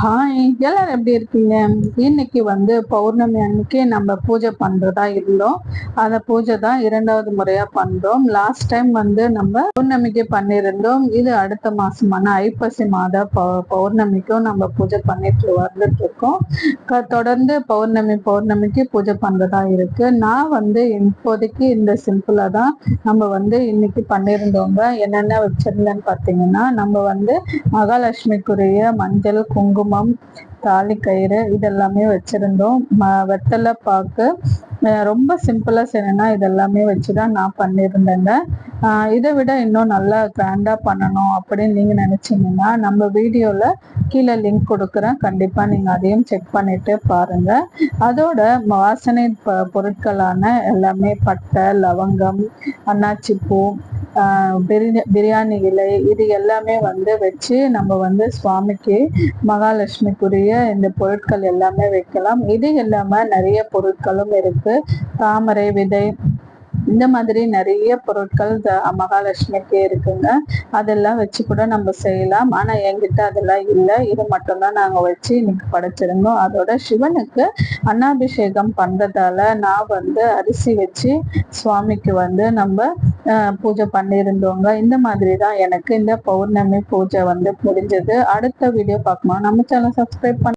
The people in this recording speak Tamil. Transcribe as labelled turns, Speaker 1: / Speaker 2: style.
Speaker 1: ஹாய், எல்லாரும் எப்படி இருக்கீங்க? இன்னைக்கு பௌர்ணமி அன்னைக்கு நம்ம பூஜை பண்றதா இருந்தோம். அந்த பூஜை தான் 2வது முறையா பண்றோம். லாஸ்ட் டைம் நம்ம பௌர்ணமிக்கு பண்ணியிருந்தோம். இது அடுத்த மாசமான ஐப்பசி மாத பௌர்ணமிக்கும் நம்ம பூஜை பண்ணிட்டு வந்துட்டு இருக்கோம். தொடர்ந்து பௌர்ணமிக்கு பூஜை பண்றதா இருக்கு. நான் இப்போதைக்கு இந்த சிம்பிளா தான் நம்ம இன்னைக்கு பண்ணியிருந்தோங்க. என்னென்ன வச்சிருந்தேன்னு பார்த்தீங்கன்னா, நம்ம மகாலட்சுமிக்குரிய மஞ்சள், குங்குமம், தாலி கயிறு இதெல்லாமே வச்சிருந்தோம். வெத்தலை பாக்கு, ரொம்ப சிம்பிளா செய்யணும்னா இதெல்லாமே வச்சுதான் நான் பண்ணியிருந்தேங்க. இதை விட இன்னும் நல்லா கிராண்டா பண்ணணும் அப்படின்னு நீங்க நினைச்சீங்கன்னா நம்ம வீடியோல கீழே லிங்க் கொடுக்குறேன். கண்டிப்பா நீங்க அதையும் செக் பண்ணிட்டு பாருங்க. அதோட வாசனை பொருட்களான எல்லாமே பட்டை, லவங்கம், அன்னாச்சி பூ, பிரியாணி இலை, இது எல்லாமே வச்சு நம்ம சுவாமிக்கு மகாலட்சுமிக்குரிய இந்த பொருட்கள் எல்லாமே வைக்கலாம். இது இல்லாம நிறைய பொருட்களும் இருக்கு. தாமரை விதை, இந்த மாதிரி நிறைய பொருட்கள் மகாலட்சுமிக்கு இருக்குங்க. அதெல்லாம் வச்சு கூட நம்ம செய்யலாம். ஆனா என்கிட்ட அதெல்லாம் இல்லை. இது மட்டும்தான் நாங்க வச்சு இன்னைக்கு படைச்சிருந்தோம். அதோட சிவனுக்கு அன்னாபிஷேகம் பண்றதால நான் அரிசி வச்சு சுவாமிக்கு நம்ம பூஜை பண்ணியிருந்தோங்க. இந்த மாதிரி தான் எனக்கு இந்த பௌர்ணமி பூஜை முடிஞ்சது. அடுத்த வீடியோ பார்க்கணும் நம்ம சேனல் சப்ஸ்கிரைப் பண்ண